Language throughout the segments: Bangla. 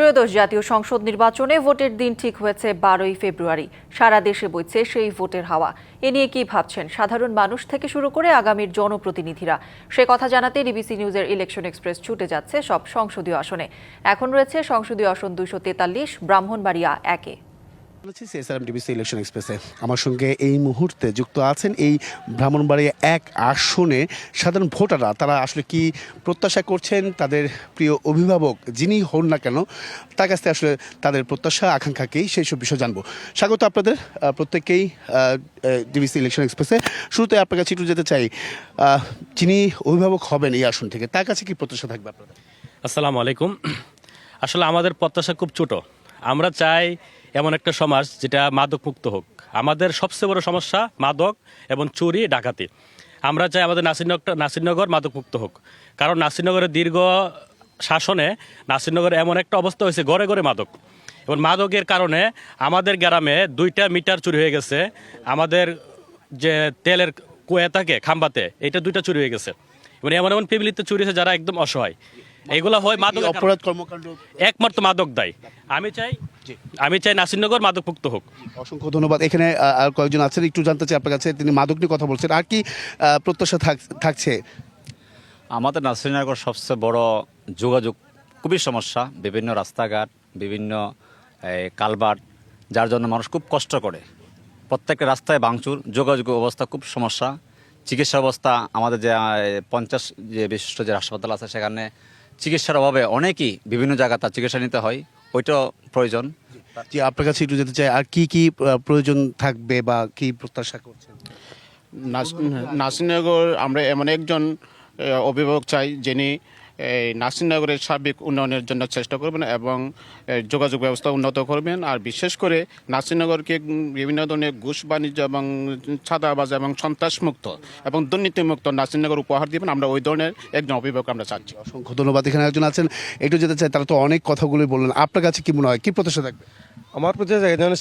ত্রয়োদশ জাতীয় সংসদ নির্বাচনে ভোটের দিন ঠিক হয়েছে 12ই ফেব্রুয়ারি। সারা দেশে বইছে সেই ভোটের হাওয়া। এ নিয়ে কি ভাবছেন সাধারণ মানুষ থেকে শুরু করে আগামীর জনপ্রতিনিধিরা? সে কথা জানাতে ডিবিসি নিউজের ইলেকশন এক্সপ্রেস ছুটে যাচ্ছে সব সংসদীয় আসনে। এখন রয়েছে সংসদীয় আসন 243, ব্রাহ্মণবাড়িয়া 1-এ। ডিবিসি ইলেকশন এক্সপ্রেসে আমার সঙ্গে এই মুহূর্তে যুক্ত আছেন এই ব্রাহ্মণবাড়িয়া 1 আসনে সাধারণ ভোটাররা। তারা আসলে কি প্রত্যাশা করছেন, তাদের প্রিয় অভিভাবক যিনি হন না কেন তার কাছ থেকে আসলে তাদের প্রত্যাশা আকাঙ্ক্ষাকেই সেই সব বিষয় জানবো। স্বাগত আপনাদের প্রত্যেককেই ডিবিসি ইলেকশন এক্সপ্রেসে। শুরুতে আপনার কাছে একটু যেতে চাই, যিনি অভিভাবক হবেন এই আসন থেকে তার কাছে কি প্রত্যাশা থাকবে আপনাদের? আসসালামু আলাইকুম। আসলে আমাদের প্রত্যাশা খুব ছোট। আমরা চাই এমন একটা সমাজ যেটা মাদক মুক্ত হোক। আমাদের সবচেয়ে বড় সমস্যা মাদক এবং চুরি ডাকাতি। আমরা চাই আমাদের নাসিরনগর মাদক মুক্ত হোক, কারণ নাসিরনগরের দীর্ঘ শাসনে নাসিরনগরে এমন একটা অবস্থা হয়েছে, ঘরে ঘরে মাদক। এবং মাদকের কারণে আমাদের গ্রামে 2টা মিটার চুরি হয়ে গেছে। আমাদের যে তেলের কুয়া থাকে খাম্বাতে, এটা 2টা চুরি হয়ে গেছে। এবং এমন এমন ফ্যামিলিতে চুরি হয়েছে যারা একদম অসহায়। এগুলো হয় মাদক অপরাধ কর্মকাণ্ড, একমাত্র মাদক দায়। আমি চাই নাসিরনগর মাদক মুক্ত হোক। অসংখ্য ধন্যবাদ। এখানে আর কয়েকজন আছেন, একটু জানতে চাই আপনার কাছে, তিনি মাদক নিয়ে কথা বলছেন। আর কি প্রত্যাশা থাকছে? আমাদের নাসিরনগর সবচেয়ে বড় যোগাযোগ খুবই সমস্যা। বিভিন্ন রাস্তাঘাট, বিভিন্ন কালভার্ট, যার জন্য মানুষ খুব কষ্ট করে। প্রত্যেকটা রাস্তায় ভাঙচুর, যোগাযোগ অবস্থা খুব সমস্যা। চিকিৎসা অবস্থা, আমাদের যে 50 যে বিশিষ্ট যে হাসপাতাল আছে সেখানে চিকিৎসার অভাবে অনেকেই বিভিন্ন জায়গায় তার চিকিৎসা নিতে হয়, ওইটাও প্রয়োজন। যে আপনার কাছে একটু যেতে চাই, আর কি কি প্রয়োজন থাকবে বা কি প্রত্যাশা করছেন? নাসিরনগর আমরা এমন একজন অভিভাবক চাই যিনি নাসিরনগরের সার্বিক উন্নয়নের জন্য চেষ্টা করবেন এবং যোগাযোগ ব্যবস্থা উন্নত করবেন। আর বিশেষ করে নাসিরনগরকে বিভিন্ন ধরনের ঘুষ বাণিজ্য এবং ছাদাবাজ এবং সন্ত্রাসমুক্ত এবং দুর্নীতিমুক্ত নাসিরনগর উপহার দিবেন। আমরা ওই ধরনের একজন অভিভাবক আমরা চাচ্ছি। অসংখ্য ধন্যবাদ। এখানে একজন আছেন, একটু যেতে চাই। তারা তো অনেক কথাগুলোই বললেন, আপনার কাছে কি মনে হয়, কি প্রত্যাশা থাকবে? আমার প্রতি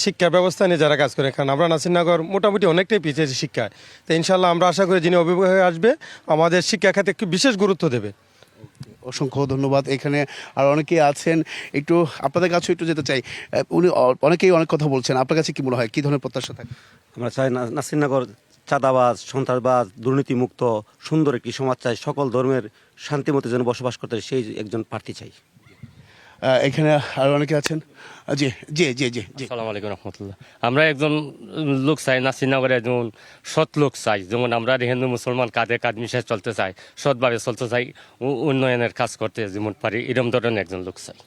শিক্ষা ব্যবস্থা নিয়ে যারা কাজ করে, কারণ আমরা নাসিরনগর মোটামুটি অনেকটাই পিছিয়েছি শিক্ষায়। তো ইনশাল্লাহ আমরা আশা করি যিনি অভিভাবক হয়ে আসবে আমাদের শিক্ষা খাতে একটু বিশেষ গুরুত্ব দেবে। অসংখ্য ধন্যবাদ। এখানে আর অনেকেই আছেন, একটু আপনাদের কাছে একটু যেতে চাই। উনি অনেকেই অনেক কথা বলছেন, আপনার কাছে কি মনে হয়, কি ধরনের প্রত্যাশা থাকে? আমরা চাই নাসিরনগর চাঁদাবাজ, সন্ত্রাসবাজ, দুর্নীতিমুক্ত সুন্দর একটি সমাজ চাই। সকল ধর্মের শান্তিমতে যেন বসবাস করতে সেই একজন প্রার্থী চাই। এখানে আর অনেকে আছেন। জি জি জি জি জি আসসালামু আলাইকুম রহমতুল্লাহ। আমরা একজন লোক চাই, নাসিরনগরে একজন সৎ লোক চাই। যেমন আমরা হিন্দু মুসলমান কাঁধে কাঁধ মিশে চলতে চাই, সৎভাবে চলতে চাই, উন্নয়নের কাজ করতে যেমন পারি, এরকম ধরনের একজন লোক চাই।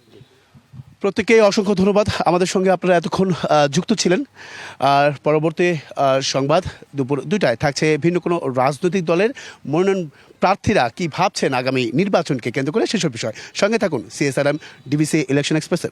প্রত্যেকেই অসংখ্য ধন্যবাদ। আমাদের সঙ্গে আপনারা এতক্ষণ যুক্ত ছিলেন। আর পরবর্তী সংবাদ দুপুর 2টায় থাকছে ভিন্ন কোনো রাজনৈতিক দলের মনোনয়ন প্রার্থীরা কি ভাবছেন আগামী নির্বাচনকে কেন্দ্র করে সেসব বিষয়। সঙ্গে থাকুন CSRM ডিবিসি ইলেকশন এক্সপ্রেসে।